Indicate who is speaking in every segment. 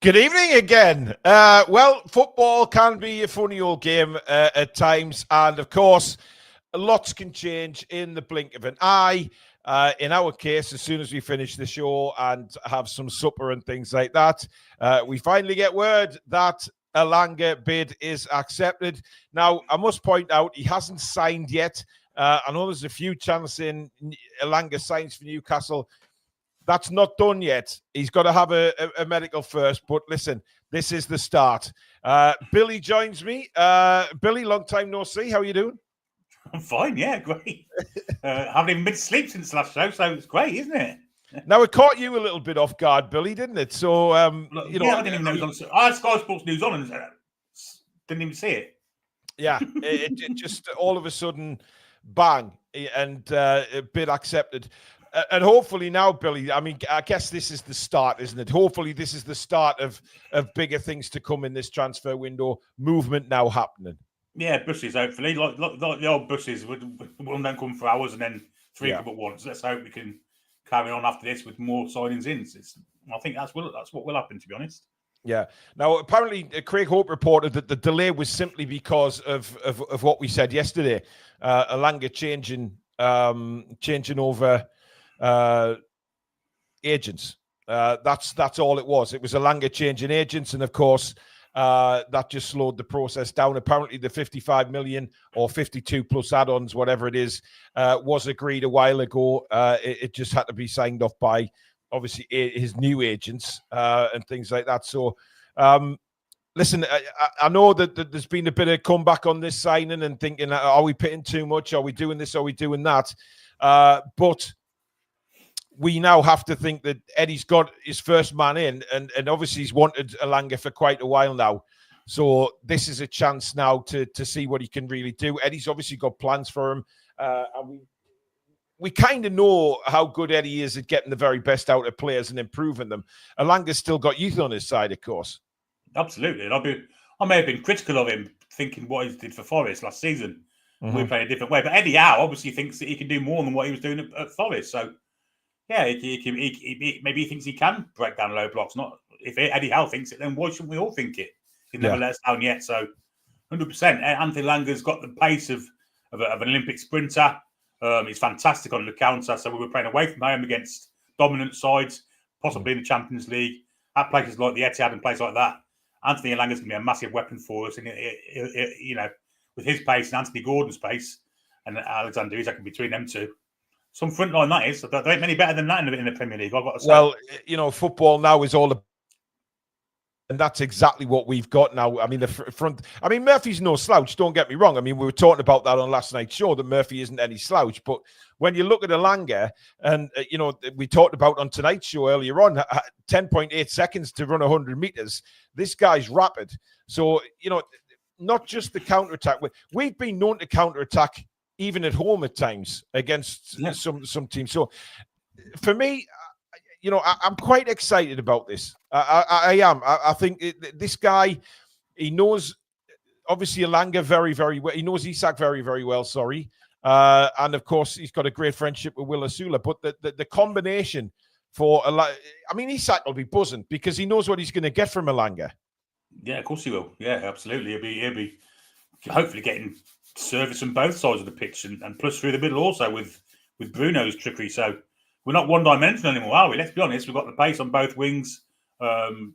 Speaker 1: Good evening again. Well, football can be a funny old game at times. And of course, lots can change in the blink of an eye. In our case, as soon as we finish the show and have some supper and things like that, we finally get word that Elanga bid is accepted. Now, I must point out, he hasn't signed yet. I know there's a few chances in Elanga signs for Newcastle. That's not done yet. He's got to have a medical first. But listen, this is the start. Billy joins me. Billy, long time no see. How are you doing?
Speaker 2: I'm fine, yeah, great. Haven't even been asleep since last show, so it's great, isn't it?
Speaker 1: Now, it caught you a little bit off guard, Billy, didn't it? So,
Speaker 2: I didn't even know it was on. I had Sky Sports News on and didn't even see it.
Speaker 1: Yeah, it just all of a sudden, bang, and bid accepted. And hopefully now, Billy, I mean, I guess this is the start, isn't it? Hopefully this is the start of bigger things to come in this transfer window. Movement now happening.
Speaker 2: Yeah, buses, hopefully. Like the old buses, one don't come for hours and then three come at once. Let's hope we can carry on after this with more signings in. I think that's what will happen, to be honest.
Speaker 1: Yeah. Now, apparently, Craig Hope reported that the delay was simply because of what we said yesterday. Alanga changing over agents. That's all it was. It was Alanga changing agents, and of course, that just slowed the process down. Apparently, the 55 million or 52 plus add-ons, whatever it is, was agreed a while ago. It just had to be signed off by, obviously, his new agents and things like that. So, listen, I know that there's been a bit of comeback on this signing and thinking, are we pitting too much? Are we doing this? Are we doing that? But we now have to think that Eddie's got his first man in, and obviously he's wanted Elanga for quite a while now. So this is a chance now to see what he can really do. Eddie's obviously got plans for him. And we kind of know how good Eddie is at getting the very best out of players and improving them. Elanga's still got youth on his side, of course.
Speaker 2: Absolutely. And I may have been critical of him, thinking what he did for Forest last season. Mm-hmm. We played a different way. But Eddie Howe obviously thinks that he can do more than what he was doing at Forest. So, yeah, maybe he thinks he can break down low blocks. Not if Eddie Howe thinks it, then why shouldn't we all think it? He's never let us down yet. So, 100%. Anthony Elanga's got the pace of an Olympic sprinter. He's fantastic on the counter. So we were playing away from home against dominant sides, possibly in the Champions League, at places like the Etihad and places like that. Anthony Elanga's going to be a massive weapon for us, and with his pace and Anthony Gordon's pace and Alexander Isak between them two. Some front line that is. There ain't many better than that in the Premier League, I've got to say.
Speaker 1: Well, football now is all about, and that's exactly what we've got now. I mean, the front. I mean, Murphy's no slouch. Don't get me wrong. I mean, we were talking about that on last night's show that Murphy isn't any slouch. But when you look at Elanga, and we talked about on tonight's show earlier on, 10.8 seconds to run 100 meters. This guy's rapid. So not just the counter attack. We've been known to counter attack even at home at times against some teams. So for me, I'm quite excited about this. I am. I think this guy, he knows, obviously, Elanga very, very well. He knows Isak very, very well, sorry. And, of course, he's got a great friendship with Will Asula. But the combination for, Isak will be buzzing because he knows what he's going to get from Elanga.
Speaker 2: Yeah, of course he will. Yeah, absolutely. He'll be hopefully getting service on both sides of the pitch and plus through the middle also with Bruno's trickery. So we're not one-dimensional anymore, are we? Let's be honest. We've got the pace on both wings. And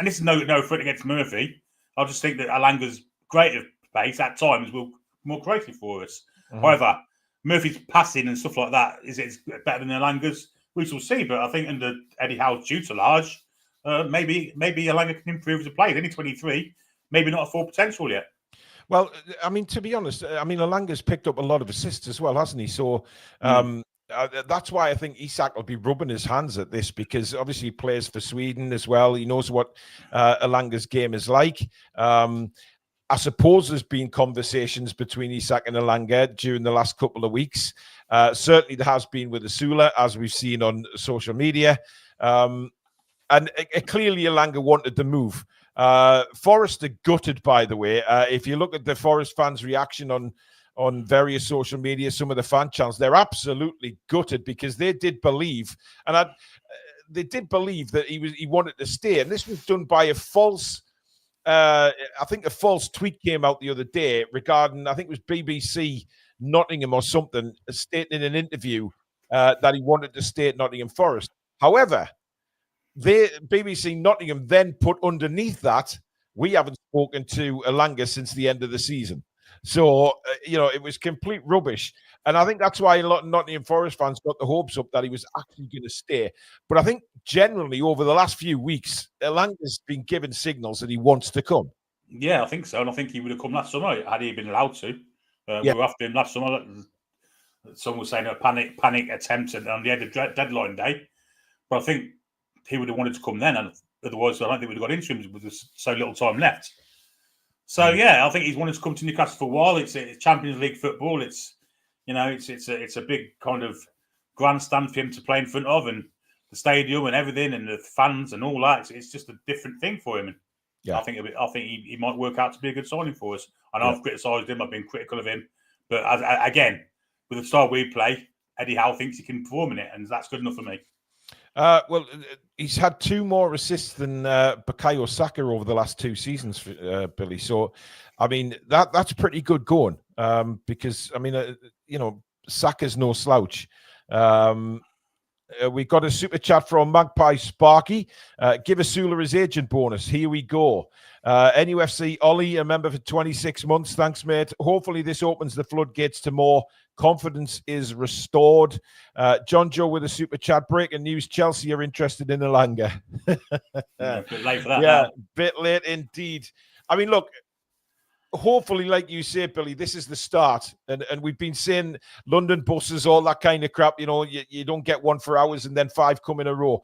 Speaker 2: this is no front against Murphy. I just think that Alanga's greater pace at times will more creative for us. Mm-hmm. However, Murphy's passing and stuff like that is better than Alanga's. We shall see. But I think under Eddie Howe's tutelage, maybe Elanga can improve as a player. He's only 23, maybe not at full potential yet.
Speaker 1: Well, I mean, to be honest, Elanga's picked up a lot of assists as well, hasn't he? So that's why I think Isak will be rubbing his hands at this because obviously he plays for Sweden as well. He knows what Elanga's game is like. I suppose there's been conversations between Isak and Elanga during the last couple of weeks. Certainly there has been with Asula, as we've seen on social media. And clearly Elanga wanted the move. Forest are gutted, by the way. If you look at the Forest fans' reaction on various social media, some of the fan channels, they're absolutely gutted because they did believe, and they did believe that he wanted to stay, and this was done by a false. I think a false tweet came out the other day regarding, I think it was BBC Nottingham or something, stating in an interview that he wanted to stay at Nottingham Forest. However, BBC Nottingham then put underneath that, we haven't spoken to Alanga since the end of the season. So, it was complete rubbish. And I think that's why a lot of Nottingham Forest fans got the hopes up that he was actually going to stay. But I think generally over the last few weeks, Elanga's been given signals that he wants to come.
Speaker 2: Yeah, I think so. And I think he would have come last summer had he been allowed to. We were after him last summer. Someone was saying a panic attempt on the end of deadline day. But I think he would have wanted to come then. And otherwise, I don't think we'd have got interims with so little time left. So, I think he's wanted to come to Newcastle for a while. It's Champions League football. It's a big kind of grandstand for him to play in front of, and the stadium and everything, and the fans and all that. It's just a different thing for him. And I think he might work out to be a good signing for us. And I've criticised him. I've been critical of him. But again, with the style we play, Eddie Howe thinks he can perform in it, and that's good enough for me.
Speaker 1: Well, he's had 2 more assists than Bukayo Saka over the last 2 seasons, Billy. So, I mean, that's pretty good going. Because, I mean, Saka's no slouch. We got a super chat from Magpies Sparky. Give Asula his agent bonus. Here we go. NUFC Ollie, a member for 26 months. Thanks, mate. Hopefully this opens the floodgates to more. Confidence is restored. John Joe with a super chat. Breaking news: Chelsea are interested in Alanga.
Speaker 2: A bit late for that.
Speaker 1: Yeah, bit late indeed. I mean, look, hopefully, like you say, Billy, this is the start. And we've been saying London buses, all that kind of crap. You don't get one for hours and then 5 come in a row.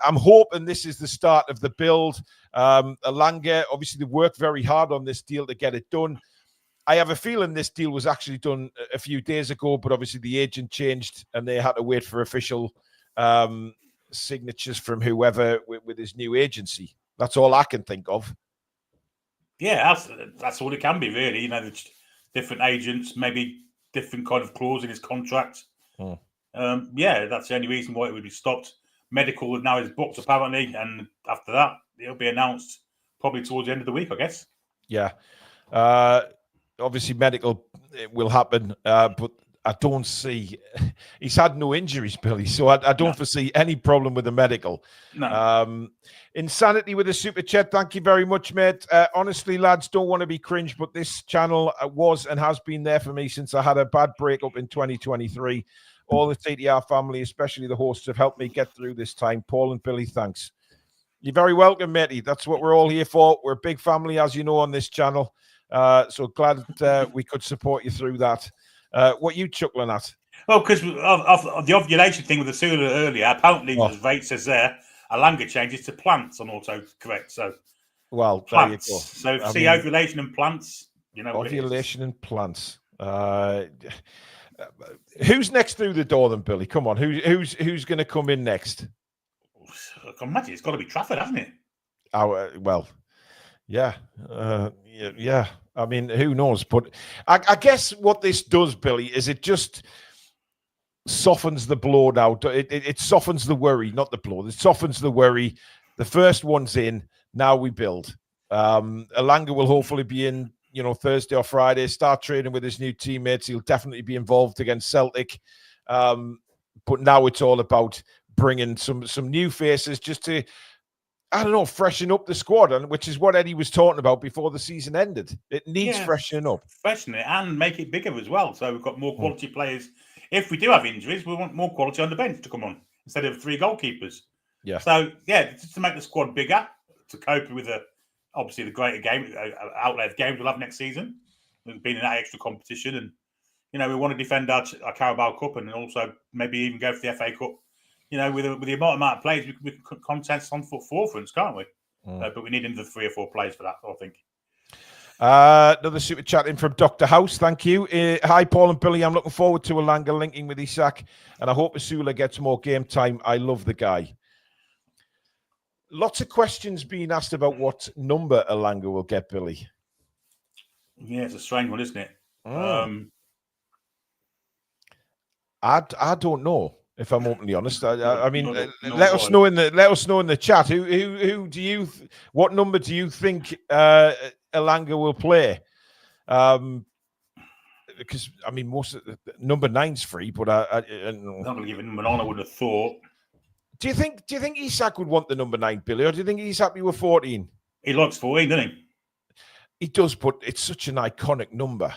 Speaker 1: I'm hoping this is the start of the build. Alanga, obviously, they worked very hard on this deal to get it done. I have a feeling this deal was actually done a few days ago, but obviously the agent changed and they had to wait for official signatures from whoever with his new agency. That's all I can think of.
Speaker 2: Yeah, that's all it can be, really. The different agents, maybe different kind of clause in his contract. That's the only reason why it would be stopped. Medical now is booked, apparently, and after that, it'll be announced probably towards the end of the week, I guess.
Speaker 1: Yeah. Obviously, medical will happen, but I don't see... He's had no injuries, Billy, so I don't foresee any problem with the medical.
Speaker 2: No.
Speaker 1: Insanity with a super chat. Thank you very much, mate. Honestly, lads, don't want to be cringe, but this channel was and has been there for me since I had a bad breakup in 2023. All the TTR family, especially the hosts, have helped me get through this time. Paul and Billy, thanks. You're very welcome, matey. That's what we're all here for. We're a big family, as you know, on this channel. So glad we could support you through that. What are you chuckling at?
Speaker 2: Well, because of the ovulation thing with the Sula earlier, apparently, as Vate says there, Alanga changes to plants on autocorrect. So,
Speaker 1: well,
Speaker 2: plants.
Speaker 1: There you go.
Speaker 2: So, ovulation and plants,
Speaker 1: ovulation and plants. Who's next through the door then, Billy? Come on, who's going to come in next?
Speaker 2: I can imagine it's got to be Trafford, hasn't it?
Speaker 1: Yeah. I mean, who knows? But I guess what this does, Billy, is it just softens the blow now. It softens the worry, not the blow. It softens the worry. The first one's in. Now we build. Alanga will hopefully be in, Thursday or Friday, start training with his new teammates. He'll definitely be involved against Celtic. But now it's all about bringing some new faces just to, I don't know, freshen up the squad, and which is what Eddie was talking about before the season ended. It needs freshening up.
Speaker 2: Freshen it and make it bigger as well. So we've got more quality players. If we do have injuries, we want more quality on the bench to come on instead of 3 goalkeepers.
Speaker 1: Yeah.
Speaker 2: So, just to make the squad bigger, to cope with obviously the greater game, outlay of games we'll have next season. We've been in that extra competition, and, we want to defend our Carabao Cup and also maybe even go for the FA Cup. With the amount of players, we can contest on forefronts, can't we? But we need another 3 or 4 players for that, I think.
Speaker 1: Another super chat in from Dr. House. Thank you. Hi, Paul and Billy. I'm looking forward to Alanga linking with Isak, and I hope Asula gets more game time. I love the guy. Lots of questions being asked about what number Alanga will get, Billy.
Speaker 2: Yeah, it's a strange one, isn't it?
Speaker 1: I don't know. If I'm openly honest, I mean,
Speaker 2: let
Speaker 1: us know in the chat who do you what number do you think Elanga will play? Because I mean, most of number 9's free, but
Speaker 2: I'm not going to give it number 9. I would have thought.
Speaker 1: Do you think Isak would want the number 9, Billy, or do you think he's happy with 14?
Speaker 2: He likes 14, doesn't he?
Speaker 1: He does, but it's such an iconic number.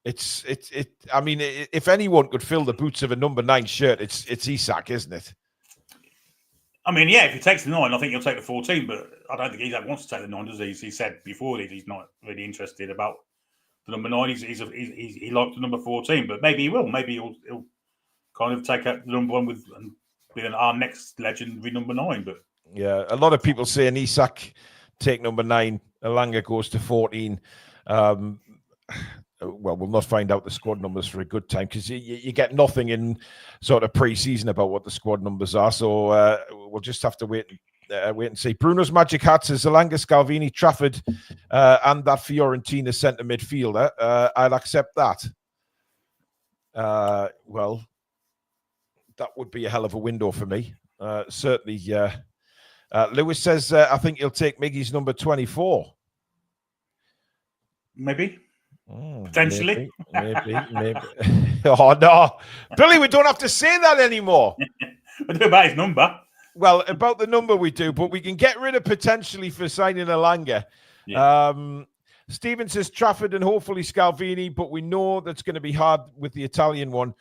Speaker 1: I mean, if anyone could fill the boots of a number 9 shirt, it's Isak, isn't it?
Speaker 2: I mean, yeah, if he takes the 9, I think he'll take the 14, but I don't think Isak wants to take the 9, does he? He said before that he's not really interested about the number 9. He likes the number 14, but maybe he will. Maybe he'll kind of take out the number 1 with our next legendary number 9. But
Speaker 1: yeah, a lot of people saying Isak take number 9, Elanga goes to 14. Well, we'll not find out the squad numbers for a good time because you get nothing in sort of pre-season about what the squad numbers are. So we'll just have to wait and see. Bruno's Magic Hat says Elanga, Scalvini, Trafford, and that Fiorentina centre midfielder. I'll accept that. Well, that would be a hell of a window for me. Certainly. Lewis says, I think he'll take Miggy's number 24.
Speaker 2: Maybe. Potentially.
Speaker 1: Maybe. Oh, no. Billy, we don't have to say that anymore.
Speaker 2: We do about his number.
Speaker 1: Well, about the number we do, but we can get rid of potentially for signing Alanga. Yeah. Stephen says Trafford and hopefully Scalvini, but we know that's going to be hard with the Italian one.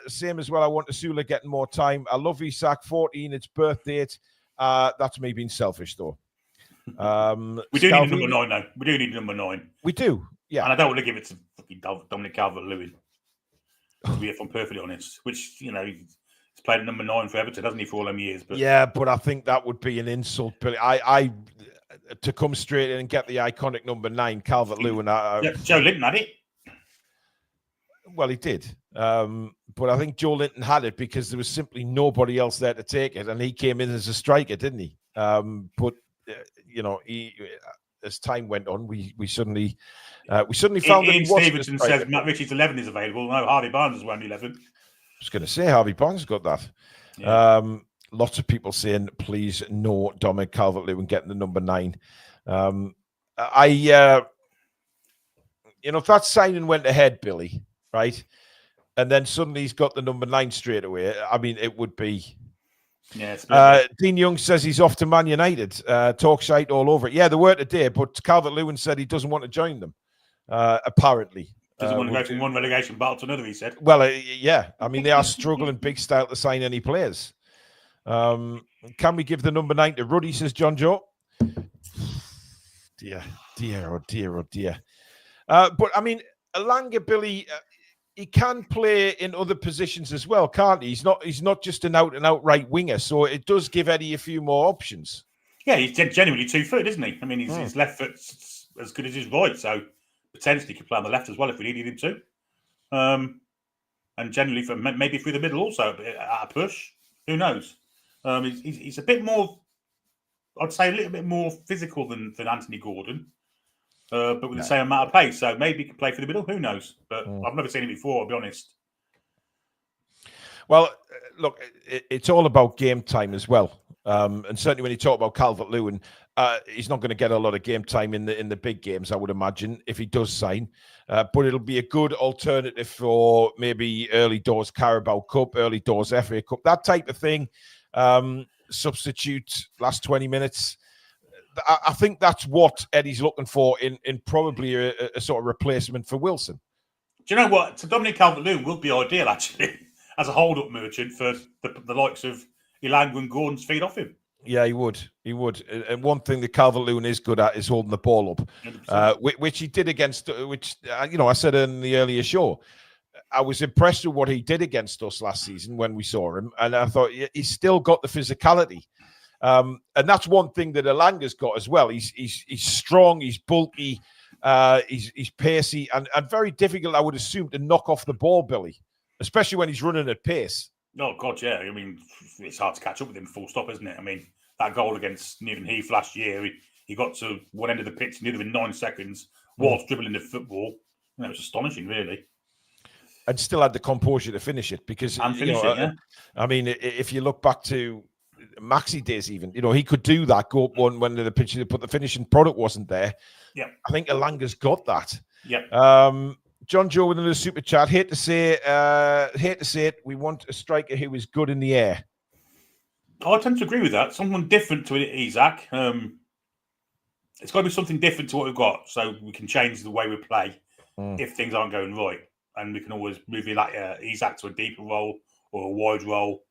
Speaker 1: Same as well, I want Asula getting more time. I love Isak, 14, its birth date. That's me being selfish, though.
Speaker 2: We do need a number 9, though. We do need number 9.
Speaker 1: We do, yeah.
Speaker 2: And I don't want to give it to fucking Dominic Calvert-Lewin, to be, if I'm perfectly honest. Which, you know, he's played at number 9 for Everton, hasn't he, for all them years? But
Speaker 1: yeah, but I think that would be an insult, Billy. I to come straight in and get the iconic number 9, Calvert-Lewin.
Speaker 2: Joe Linton had it.
Speaker 1: Well, he did. But I think Joe Linton had it because there was simply nobody else there to take it. And he came in as a striker, didn't he? But, you know, as time went on, we suddenly found
Speaker 2: Ian Stevenson says Matt Ritchie's 11 is available. No, Harvey Barnes has won 11.
Speaker 1: I was going to say Harvey Barnes got that. Yeah. Lots of people saying, please, no Dominic Calvert-Lewin getting the number 9. You know, if that signing went ahead, Billy, right? And then suddenly he's got the number 9 straight away. I mean, it would be. Yeah. Dean Young says he's off to Man United. Talk shite all over it. Yeah, they were today, but Calvert-Lewin said he doesn't want to join them. Apparently.
Speaker 2: Doesn't want to go from one relegation battle to another, he said.
Speaker 1: Well, yeah. I mean, they are struggling big style to sign any players. Can we give the number 9 to Ruddy, says John Joe? Dear. But, I mean, Elanga, Billy, he can play in other positions as well, can't he? He's not just an out-and-out right winger, so it does give Eddie a few more options.
Speaker 2: Yeah, he's genuinely 2-footed, isn't he? I mean, his left foot's as good as his right, so potentially he could play on the left as well if we needed him to. And generally, maybe through the middle also, at a push. Who knows? He's a bit more, I'd say a little bit more physical than Anthony Gordon, but with the same amount of pace. So maybe he can play for the middle. Who knows? But I've never seen him before, I'll be honest.
Speaker 1: Well, look, it's all about game time as well. And certainly when you talk about Calvert-Lewin, he's not going to get a lot of game time in the big games, I would imagine, if he does sign. But it'll be a good alternative for maybe early doors Carabao Cup, early doors FA Cup, that type of thing. Substitute last 20 minutes. I think that's what Eddie's looking for in probably a sort of replacement for Wilson.
Speaker 2: Do you know what? So Dominic Calvert-Lewin would be ideal, actually, as a hold-up merchant for the likes of Elanga and Gordon's feed off him.
Speaker 1: Yeah, he would. And one thing that Calvert-Lewin is good at is holding the ball up, which he did against, I said in the earlier show, I was impressed with what he did against us last season when we saw him. And I thought he's still got the physicality. And that's one thing that Elanga's got as well. He's strong, he's bulky, he's pacey, and very difficult, I would assume, to knock off the ball, Billy, especially when he's running at pace.
Speaker 2: Oh, God, yeah. I mean, it's hard to catch up with him full stop, isn't it? I mean, that goal against Newton Heath last year, he got to one end of the pitch nearly in 9 seconds whilst dribbling the football. It was astonishing, really.
Speaker 1: and still had the composure to finish it. Because I mean, if you look back to Maxi days, even he could do that. Go up one when the pitch, but the finishing product wasn't there.
Speaker 2: Yeah,
Speaker 1: I think Elanga's got that.
Speaker 2: Yeah.
Speaker 1: John Joe with another super chat. Hate to say it. We want a striker who is good in the air.
Speaker 2: I tend to agree with that. Someone different to Isak. It's got to be something different to what we've got, so we can change the way we play if things aren't going right, and we can always move Isak to a deeper role or a wide role,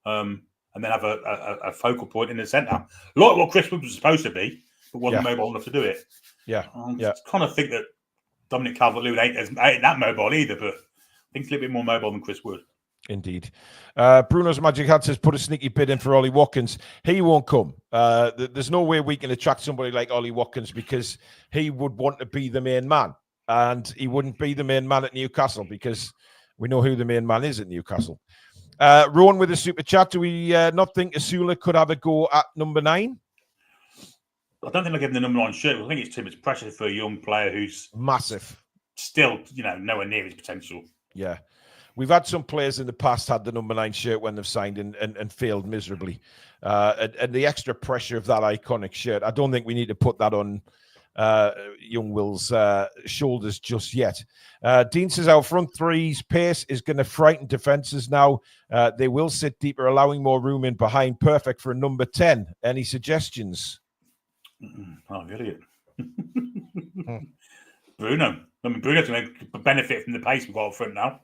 Speaker 2: and then have a focal point in the centre, like what Chris Wood was supposed to be, but wasn't mobile enough to do it.
Speaker 1: Yeah,
Speaker 2: I kind of think that Dominic Calvert-Lewin ain't that mobile either, but I think he's a little bit more mobile than Chris Wood.
Speaker 1: Indeed. Bruno's Magic Hat says, put a sneaky bid in for Ollie Watkins. He won't come. There's no way we can attract somebody like Ollie Watkins because he would want to be the main man. And he wouldn't be the main man at Newcastle because we know who the main man is at Newcastle. Rowan with a super chat. Do we not think Osula could have a go at number 9?
Speaker 2: I don't think I'll give him the number 9 shirt. I think it's too much pressure for a young player who's
Speaker 1: massive.
Speaker 2: Still, nowhere near his potential.
Speaker 1: Yeah. We've had some players in the past had the number 9 shirt when they've signed and failed miserably. And the extra pressure of that iconic shirt, I don't think we need to put that on young Will's shoulders just yet. Dean says our front three's pace is going to frighten defences now. They will sit deeper, allowing more room in behind. Perfect for a number 10. Any suggestions?
Speaker 2: Oh, really? Bruno. I mean, Bruno's going to benefit from the pace we've got up front now.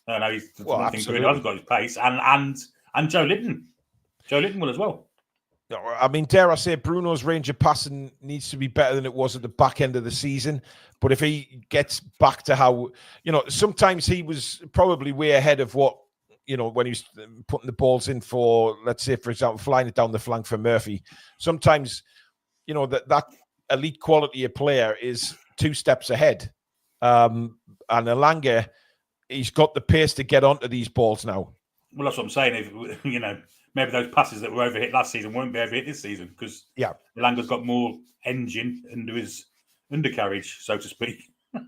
Speaker 2: I know he's Bruno has got his pace, and Joe Linton. Joe Linton will as well.
Speaker 1: I mean, dare I say, Bruno's range of passing needs to be better than it was at the back end of the season. But if he gets back to how, sometimes he was probably way ahead of what, when he was putting the balls in for, let's say, for example, flying it down the flank for Murphy. Sometimes, that elite quality of player is 2 steps ahead. And Alanga, he's got the pace to get onto these balls now.
Speaker 2: Well, that's what I'm saying. If, maybe those passes that were overhit last season won't be overhit this season because Alanga's got more engine under his undercarriage, so to speak. I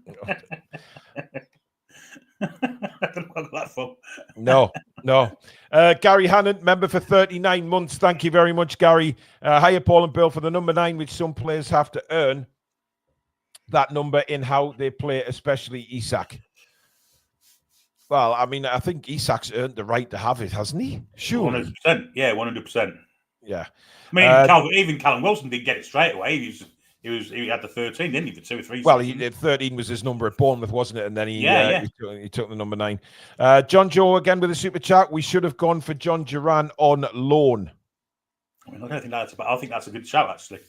Speaker 2: don't know where I got that from.
Speaker 1: No. Gary Hannon, member for 39 months. Thank you very much, Gary. Hiya, Paul and Bill, for the number 9, which some players have to earn that number in how they play, especially Isak. Well, I mean, I think Isak's earned the right to have it, hasn't he? Sure.
Speaker 2: 100%. Yeah, 100%.
Speaker 1: Yeah.
Speaker 2: I mean, even Callum Wilson didn't get it straight away. He had the 13, didn't he, for 2 or 3
Speaker 1: Well,
Speaker 2: seasons?
Speaker 1: 13 was his number at Bournemouth, wasn't it? And then he took the number 9. John Joe again with a super chat. We should have gone for John Duran on loan.
Speaker 2: I mean, I don't think that's I think that's a good shout, actually.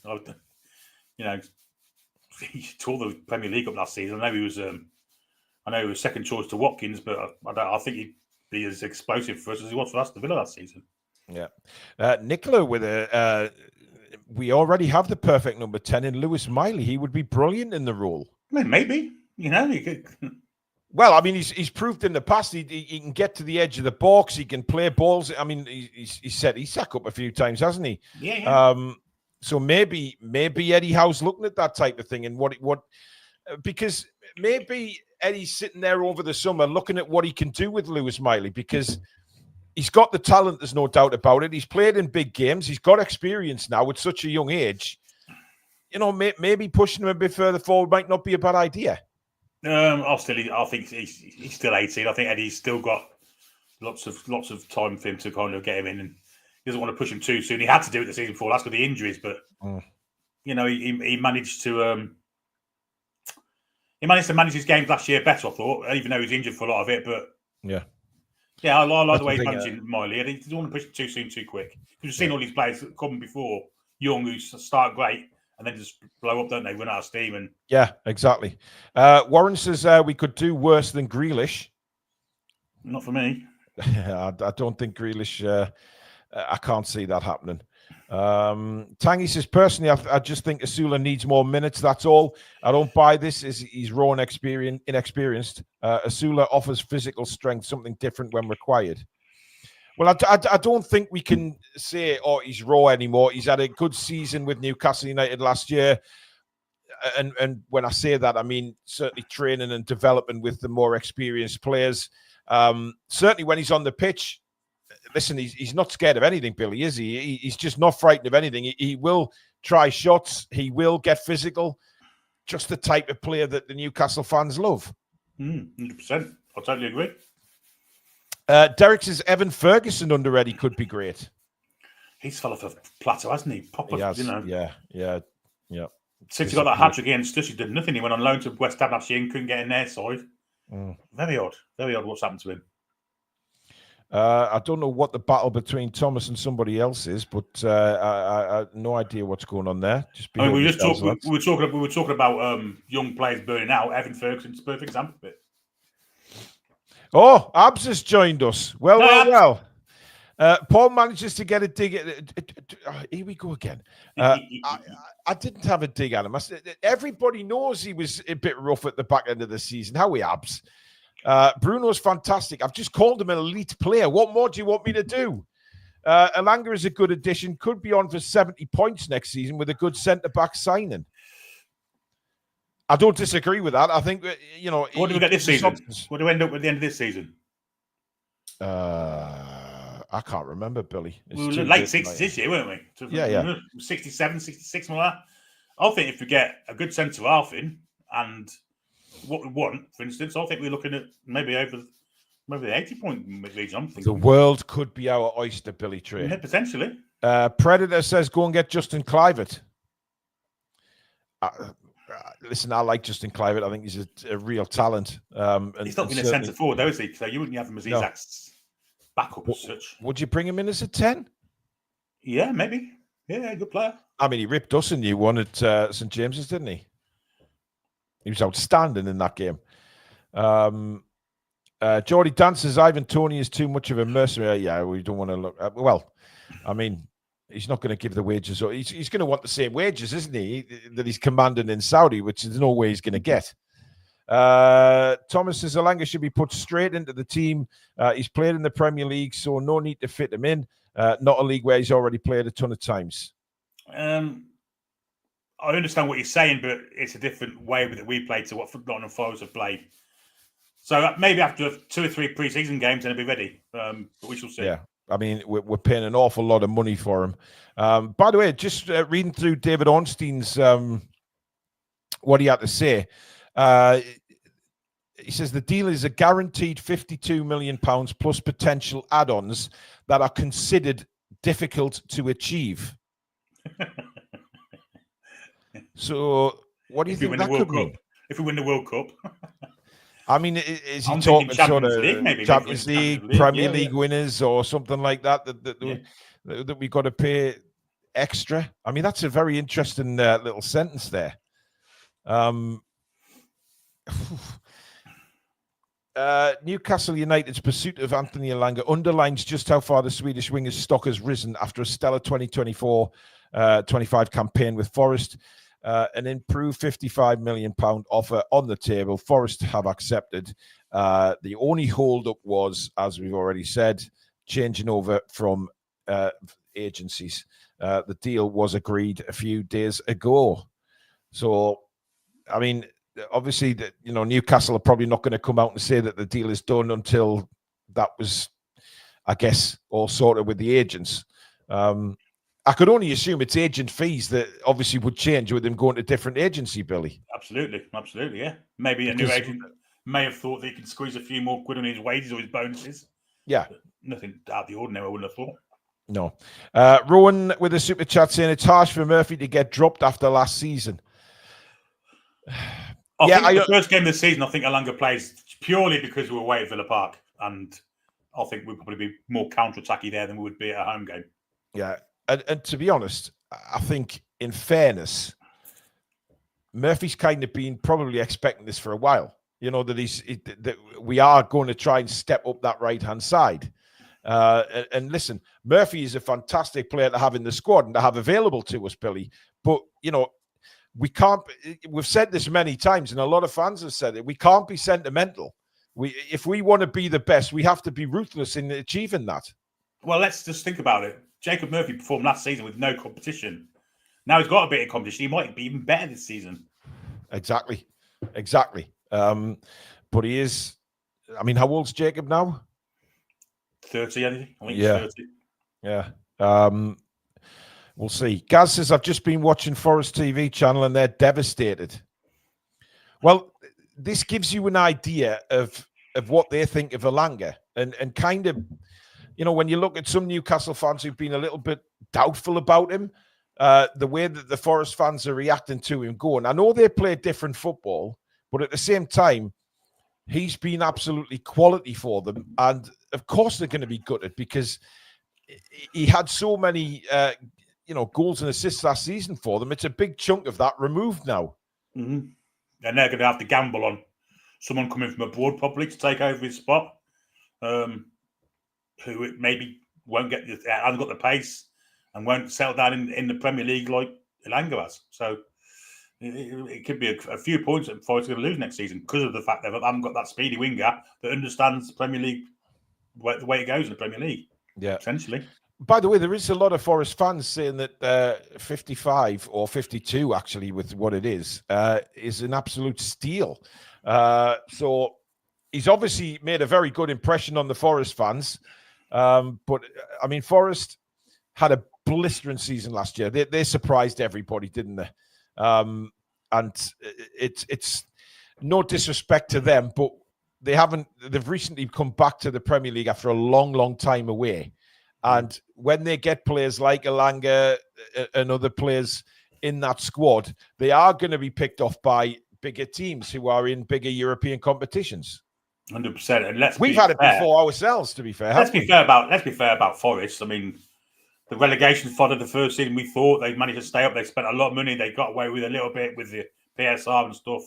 Speaker 2: He tore the Premier League up last season. I know he was second choice to Watkins, but I think he'd be as explosive for us as he was for Aston Villa last season.
Speaker 1: Yeah. Nicola with we already have the perfect number 10 in Lewis Miley. He would be brilliant in the role.
Speaker 2: I mean, maybe. He could.
Speaker 1: Well, I mean, he's proved in the past he can get to the edge of the box. He can play balls. I mean, he's set Isak up a few times, hasn't he?
Speaker 2: Yeah.
Speaker 1: So maybe Eddie Howe's looking at that type of thing and what because maybe Eddie's sitting there over the summer looking at what he can do with Lewis Miley because he's got the talent, there's no doubt about it. He's played in big games. He's got experience now at such a young age. Maybe pushing him a bit further forward might not be a bad idea.
Speaker 2: I think he's still 18. I think Eddie's still got lots of time for him to kind of get him in, and he doesn't want to push him too soon. He had to do it the season before. That's with the injuries, but he managed to manage his games last year better, I thought, even though he was injured for a lot of it. But I like the way he's managing Miley. He doesn't want to push it too soon, too quick. We've seen all these players that come before, young, who start great and then just blow up, don't they? Run out of steam. And
Speaker 1: yeah, exactly. Warren says we could do worse than Grealish.
Speaker 2: Not for me.
Speaker 1: I don't think Grealish. I can't see that happening. Tangy says, personally, I just think Osula needs more minutes. That's all. I don't buy this. He's raw and inexperienced. Osula offers physical strength, something different when required. Well, I don't think we can say, he's raw anymore. He's had a good season with Newcastle United last year. and when I say that, I mean certainly training and developing with the more experienced players. Certainly when he's on the pitch, listen, he's not scared of anything, Billy, is he? He's just not frightened of anything. He will try shots. He will get physical. Just the type of player that the Newcastle fans love.
Speaker 2: 100%. I totally agree.
Speaker 1: Derek says Evan Ferguson under Eddie could be great.
Speaker 2: He's fell off a plateau, hasn't he?
Speaker 1: He has, yeah.
Speaker 2: Since he got that hat-trick against us, he's done nothing. He went on loan to West Ham last year and couldn't get in their side. Very odd what's happened to him.
Speaker 1: I don't know what the battle between Thomas and somebody else is, but I have no idea what's going on there.
Speaker 2: We were talking about young players burning out. Evan Ferguson's a perfect example of it.
Speaker 1: Oh, Abs has joined us. Well. Paul manages to get a dig at... here we go again. I didn't have a dig at him. Everybody knows he was a bit rough at the back end of the season. How we Abs? Bruno's fantastic. I've just called him an elite player. What more do you want me to do? Elanga is a good addition. Could be on for 70 points next season with a good centre-back signing. I don't disagree with that. I think,
Speaker 2: What do we get this season? What do we end up with at the end of this season?
Speaker 1: I can't remember, Billy.
Speaker 2: We were late 60s this year, weren't we?
Speaker 1: Yeah.
Speaker 2: 67, 66, something like that. I think if we get a good centre-half in and what we want, for instance, I think we're looking at maybe the 80-point region.
Speaker 1: The world could be our oyster, Billy Trey.
Speaker 2: Yeah, potentially.
Speaker 1: Predator says, go and get Justin Clive. Listen, I like Justin Clive. I think he's a real talent.
Speaker 2: He's not been a centre forward, though, is he? So you wouldn't have him as Isaac's backup as such.
Speaker 1: Would you bring him in as a 10?
Speaker 2: Yeah, maybe. Yeah, good player.
Speaker 1: I mean, he ripped us a new one at St. James's, didn't he? He was outstanding in that game. Geordie Dan says, Ivan Toney is too much of a mercenary. Yeah, we don't want to look. Well, I mean, he's not going to give the wages. He's going to want the same wages, isn't he, that he's commanding in Saudi, which there's no way he's going to get. Thomas says Alanga should be put straight into the team. He's played in the Premier League, so no need to fit him in. Not a league where he's already played a ton of times.
Speaker 2: I understand what you're saying, but it's a different way that we play to what Nottingham Forest have played. So maybe after 2 or 3 pre-season games, then he'll be ready. But we shall see. Yeah.
Speaker 1: I mean, we're paying an awful lot of money for him. By the way, just reading through David Ornstein's what he had to say. He says the deal is a guaranteed £52 million plus potential add-ons that are considered difficult to achieve. So, what do you think that could mean?
Speaker 2: If we win the World Cup.
Speaker 1: I mean, is he talking sort of Champions League, Premier League winners or something like that that we've got to pay extra? I mean, that's a very interesting little sentence there. Newcastle United's pursuit of Anthony Elanga underlines just how far the Swedish winger's stock has risen after a stellar 2024-25 campaign with Forest. An improved £55 million offer on the table. Forest have accepted. The only hold-up was, as we've already said, changing over from agencies. The deal was agreed a few days ago. So, I mean, obviously, Newcastle are probably not going to come out and say that the deal is done until that was, I guess, all sorted with the agents. I could only assume it's agent fees that obviously would change with them going to different agency, Billy.
Speaker 2: Absolutely, yeah. Maybe a new agent may have thought that he could squeeze a few more quid on his wages or his bonuses.
Speaker 1: Yeah.
Speaker 2: But nothing out of the ordinary, I wouldn't have thought.
Speaker 1: No. Rowan with a super chat saying it's harsh for Murphy to get dropped after last season.
Speaker 2: The first game of the season, I think Alanga plays purely because we were away at Villa Park. And I think we'd probably be more counter-attacky there than we would be at a home game.
Speaker 1: Yeah. And to be honest, I think in fairness, Murphy's kind of been probably expecting this for a while. That we are going to try and step up that right-hand side. And listen, Murphy is a fantastic player to have in the squad and to have available to us, Billy. But, we can't, we've said this many times and a lot of fans have said it, we can't be sentimental. If we want to be the best, we have to be ruthless in achieving that.
Speaker 2: Well, let's just think about it. Jacob Murphy performed last season with no competition. Now he's got a bit of competition. He might be even better this season.
Speaker 1: exactly. But he is. I mean, how old's Jacob now?
Speaker 2: 30, I think.
Speaker 1: Yeah.
Speaker 2: He's 30.
Speaker 1: Yeah. We'll see. Gaz says, I've just been watching Forest TV channel and they're devastated. Well, this gives you an idea of what they think of Elanga, and kind of, when you look at some Newcastle fans who've been a little bit doubtful about him, the way that the Forest fans are reacting to him going, I know they play different football, but at the same time, he's been absolutely quality for them. And of course they're going to be gutted because he had so many, goals and assists last season for them. It's a big chunk of that removed now.
Speaker 2: Mm-hmm. And they're going to have to gamble on someone coming from abroad probably to take over his spot, who maybe hasn't got the pace and won't settle down in the Premier League like Elanga has. So it could be a few points that Forest are going to lose next season because of the fact that they haven't got that speedy winger that understands the Premier League, the way it goes in the Premier League. Yeah, essentially.
Speaker 1: By the way, there is a lot of Forest fans saying that 55 or 52, actually, with what it is an absolute steal. So he's obviously made a very good impression on the Forest fans. But, I mean, Forest had a blistering season last year. They surprised everybody, didn't they? And it's no disrespect to them, but they've recently come back to the Premier League after a long, long time away. And when they get players like Alanga and other players in that squad, they are going to be picked off by bigger teams who are in bigger European competitions.
Speaker 2: 100%. And
Speaker 1: we've had it before ourselves, to be fair.
Speaker 2: Let's be fair about Forest. I mean, the relegation fodder the first season, we thought they'd managed to stay up. They spent a lot of money. They got away with a little bit with the PSR and stuff.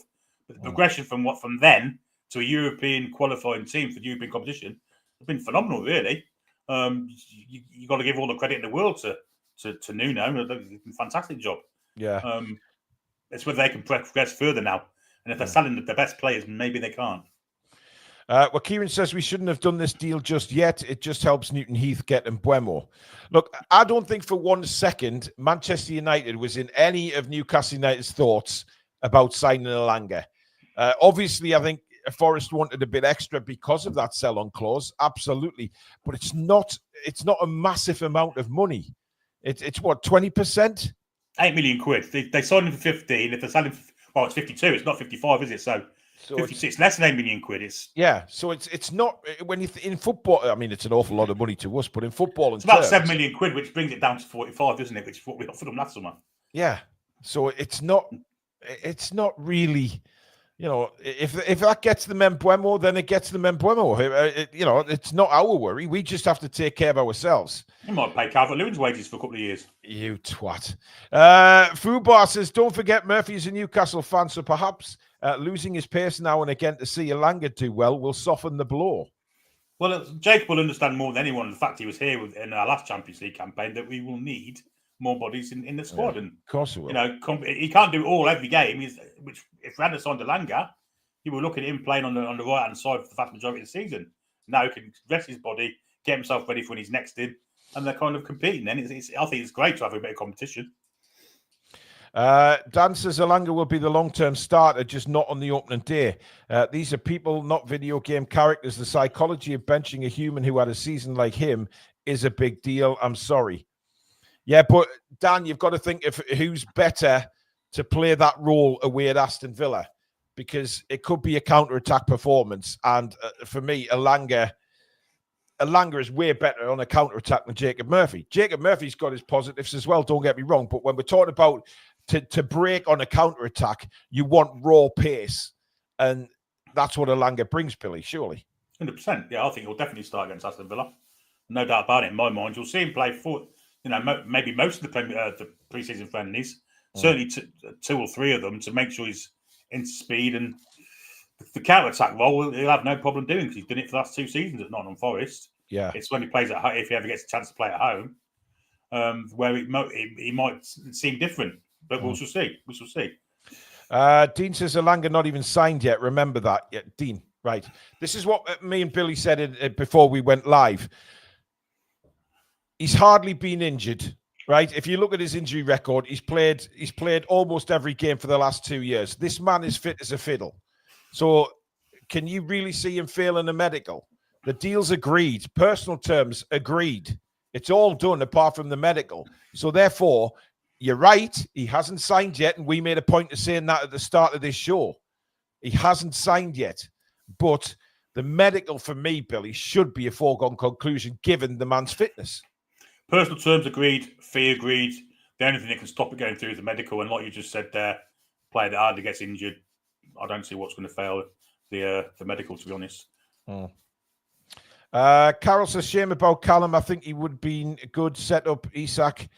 Speaker 2: But the progression from then to a European qualifying team for the European competition has been phenomenal, really. You got to give all the credit in the world to Nuno. They've done a fantastic job.
Speaker 1: Yeah.
Speaker 2: It's whether they can progress further now. And if they're selling the best players, maybe they can't.
Speaker 1: Well, Kieran says we shouldn't have done this deal just yet. It just helps Newton Heath get Mbeumo. Look, I don't think for 1 second Manchester United was in any of Newcastle United's thoughts about signing Alanga. Obviously, I think Forest wanted a bit extra because of that sell-on clause, absolutely. But it's not a massive amount of money. It's what, 20%?
Speaker 2: 8 million quid. They signed him for 15. If they're selling, it's 52. It's not 55, is it? So 56, less than 8 million quid. So
Speaker 1: it's not, when you in football. I mean, it's an awful lot of money to us, but in football,
Speaker 2: it's about 7 million quid, which brings it down to 45, doesn't it? Which is what we offered them last summer.
Speaker 1: Yeah. So it's not really. If that gets the Mbeumo, then it gets the Mbeumo. It's not our worry. We just have to take care of ourselves.
Speaker 2: You might pay Calvert-Lewin's wages for a couple of years.
Speaker 1: You twat. Fubar says, don't forget Murphy is a Newcastle fan, so perhaps losing his pace now and again to see Elanga do well will soften the blow.
Speaker 2: Well, Jake will understand more than anyone the fact he was here in our last Champions League campaign that we will need more bodies in the squad. And
Speaker 1: of course it will.
Speaker 2: He can't do it all every game. Which if we hadn't signed Alanga, you were looking at him playing on the right hand side for the vast majority of the season. Now he can rest his body, get himself ready for when he's next in, and they're kind of competing. Then I think it's great to have a bit of competition.
Speaker 1: Dan says Alanga will be the long-term starter, just not on the opening day. These are people, not video game characters. The psychology of benching a human who had a season like him is a big deal. I'm sorry. Yeah, but Dan, you've got to think of who's better to play that role away at Aston Villa, because it could be a counter-attack performance. And for me, Alanga is way better on a counter-attack than Jacob Murphy. Jacob Murphy's got his positives as well, don't get me wrong. But when we're talking about to break on a counter-attack, you want raw pace. And that's what Alanga brings, Billy, surely.
Speaker 2: 100%. Yeah, I think he'll definitely start against Aston Villa. No doubt about it, in my mind. You'll see him play for, maybe most of the pre-season friendlies. Certainly 2 or 3 of them, to make sure he's into speed. And the counter-attack role, he'll have no problem doing, because he's done it for the last 2 seasons at Nottingham Forest.
Speaker 1: Yeah.
Speaker 2: It's when he plays at home, if he ever gets a chance to play at home, where he might seem different. But we shall see. We shall see.
Speaker 1: Dean says Alanga not even signed yet. Remember that. Yeah, Dean, right. This is what me and Billy said before we went live. He's hardly been injured, right? If you look at his injury record, he's played almost every game for the last 2 years. This man is fit as a fiddle. So can you really see him failing a medical? The deal's agreed. Personal terms agreed. It's all done apart from the medical. So therefore, you're right. He hasn't signed yet. And we made a point of saying that at the start of this show. He hasn't signed yet. But the medical for me, Billy, should be a foregone conclusion given the man's fitness.
Speaker 2: Personal terms agreed, fee agreed. The only thing that can stop it going through is the medical. And like you just said there, player that hardly gets injured. I don't see what's going to fail the medical, to be honest.
Speaker 1: Carol says, shame about Calum. I think he would be a good setup. Isak,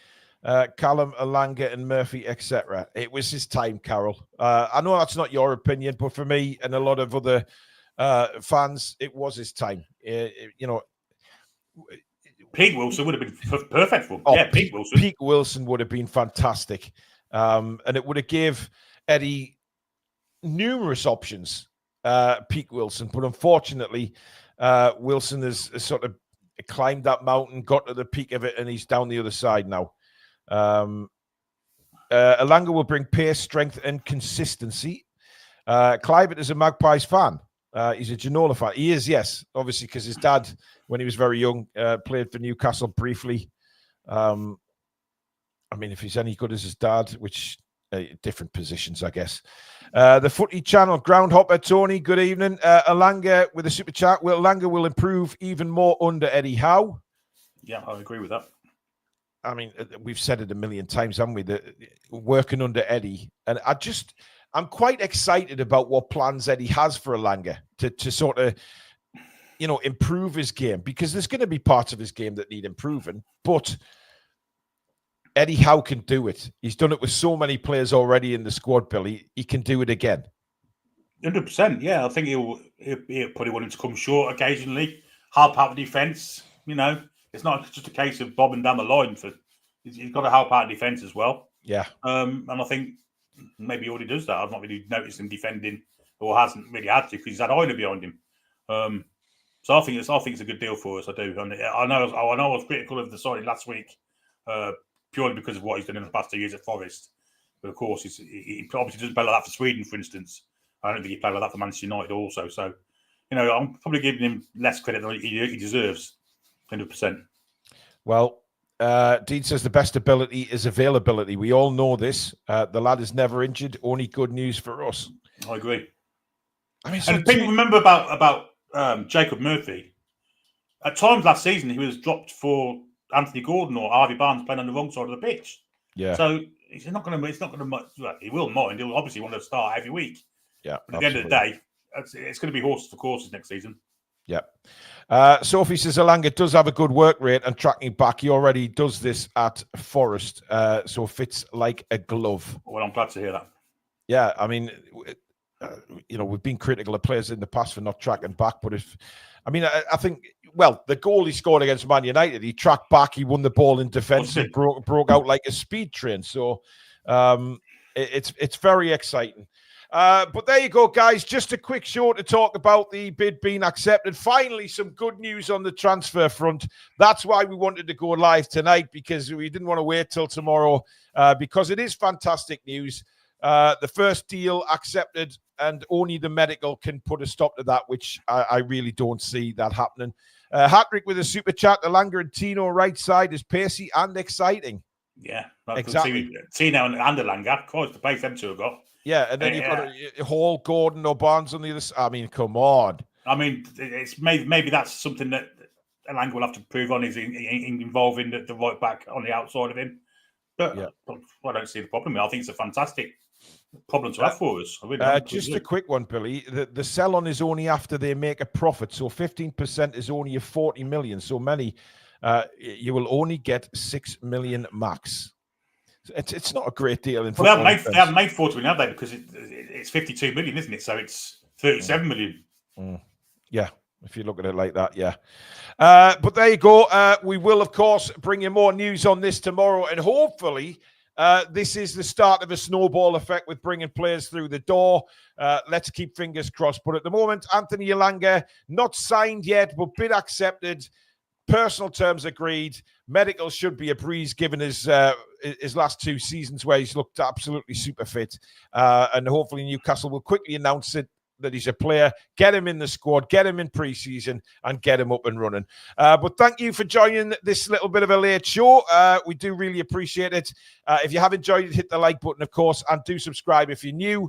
Speaker 1: Calum, Elanga and Murphy, etc. It was his time, Carol. I know that's not your opinion, but for me and a lot of other fans, it was his time.
Speaker 2: Peak Wilson would have been perfect for him. Peak Wilson.
Speaker 1: Peak Wilson would have been fantastic. And it would have gave Eddie numerous options, Peak Wilson. But unfortunately, Wilson has sort of climbed that mountain, got to the peak of it, and he's down the other side now. Alanga will bring pace, strength, and consistency. Clive is a Magpies fan. He's a Ginola fan. He is, yes, obviously, because his dad, when he was very young, played for Newcastle briefly. I mean, if he's any good as his dad, which different positions, I guess. The Footy Channel, Groundhopper, Tony, good evening. Alanga with a super chat. Alanga will improve even more under Eddie Howe.
Speaker 2: Yeah, I agree with that.
Speaker 1: I mean, we've said it a million times, haven't we? That working under Eddie, and I'm quite excited about what plans Eddie has for Alanga to sort of, improve his game, because there's going to be parts of his game that need improving, but Eddie Howe can do it. He's done it with so many players already in the squad, Billy. He can do it again.
Speaker 2: 100%, yeah. I think he'll probably want him to come short occasionally, help out the defence. It's not just a case of bobbing down the line. He's got to help out defence as well.
Speaker 1: Yeah.
Speaker 2: And I think maybe he already does that. I've not really noticed him defending, or hasn't really had to, because he's had Euler behind him. So I think it's a good deal for us. I do. And I know I was critical of the signing last week, purely because of what he's done in the past 2 years at Forest. But of course, he obviously doesn't play like that for Sweden, for instance. I don't think he played like that for Manchester United also. So, I'm probably giving him less credit than he deserves. 100%.
Speaker 1: Well, Dean says the best ability is availability. We all know this. The lad is never injured. Only good news for us.
Speaker 2: I agree.
Speaker 1: I mean,
Speaker 2: and people remember about Jacob Murphy. At times last season, he was dropped for Anthony Gordon or Harvey Barnes playing on the wrong side of the pitch.
Speaker 1: Yeah.
Speaker 2: So it's not going to. Well, he will mind. He'll obviously want to start every week.
Speaker 1: Yeah.
Speaker 2: But at the end of the day, it's going to be horses for courses next season.
Speaker 1: Yeah. Sophie says Alanga does have a good work rate and tracking back. He already does this at Forest, so fits like a glove.
Speaker 2: Well, I'm glad to hear that.
Speaker 1: Yeah, I mean, we've been critical of players in the past for not tracking back, but I think, the goal he scored against Man United, he tracked back, he won the ball in defence, and broke out like a speed train. So it's very exciting. But there you go, guys. Just a quick show to talk about the bid being accepted. Finally, some good news on the transfer front. That's why we wanted to go live tonight, because we didn't want to wait till tomorrow, because it is fantastic news. The first deal accepted, and only the medical can put a stop to that, which I really don't see that happening. Hat-trick with a super chat. Elanga and Tino right side is pacey and exciting.
Speaker 2: Yeah,
Speaker 1: exactly.
Speaker 2: Tino and Elanga, of course, the pace them two have got.
Speaker 1: Yeah, and then you've got Hall, Gordon, or Barnes on the other side. I mean, come on.
Speaker 2: I mean, it's maybe that's something that Elanga will have to prove on, is involving the right back on the outside of him. But I don't see the problem. I think it's a fantastic problem to have for us.
Speaker 1: Just a quick one, Billy. The sell-on is only after they make a profit, so 15% is only a 40 million. So many, you will only get 6 million max. It's not a great deal in football.
Speaker 2: They haven't made 40 million, have they? Because it's 52 million, isn't it? So it's 37 million.
Speaker 1: Yeah, if you look at it like that, yeah. But there you go. We will, of course, bring you more news on this tomorrow. And hopefully, this is the start of a snowball effect with bringing players through the door. Let's keep fingers crossed. But at the moment, Anthony Elanga, not signed yet, but bid accepted. personal terms agreed. Medical should be a breeze given his last 2 seasons where he's looked absolutely super fit. And hopefully Newcastle will quickly announce it, that he's a player, get him in the squad, get him in pre-season, and get him up and running. But thank you for joining this little bit of a late show. We do really appreciate it. If you have enjoyed it, hit the like button, of course, and do subscribe if you're new.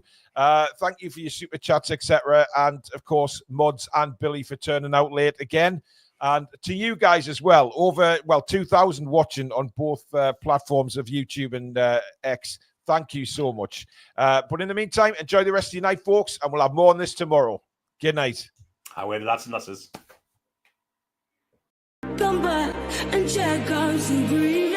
Speaker 1: Thank you for your super chats, etc. And, of course, Mods and Billy for turning out late again. And to you guys as well, over, 2,000 watching on both platforms of YouTube and X. Thank you so much. But in the meantime, enjoy the rest of your night, folks, and we'll have more on this tomorrow. Good night.
Speaker 2: Highway lads and lasses.
Speaker 3: Come back and check out some green.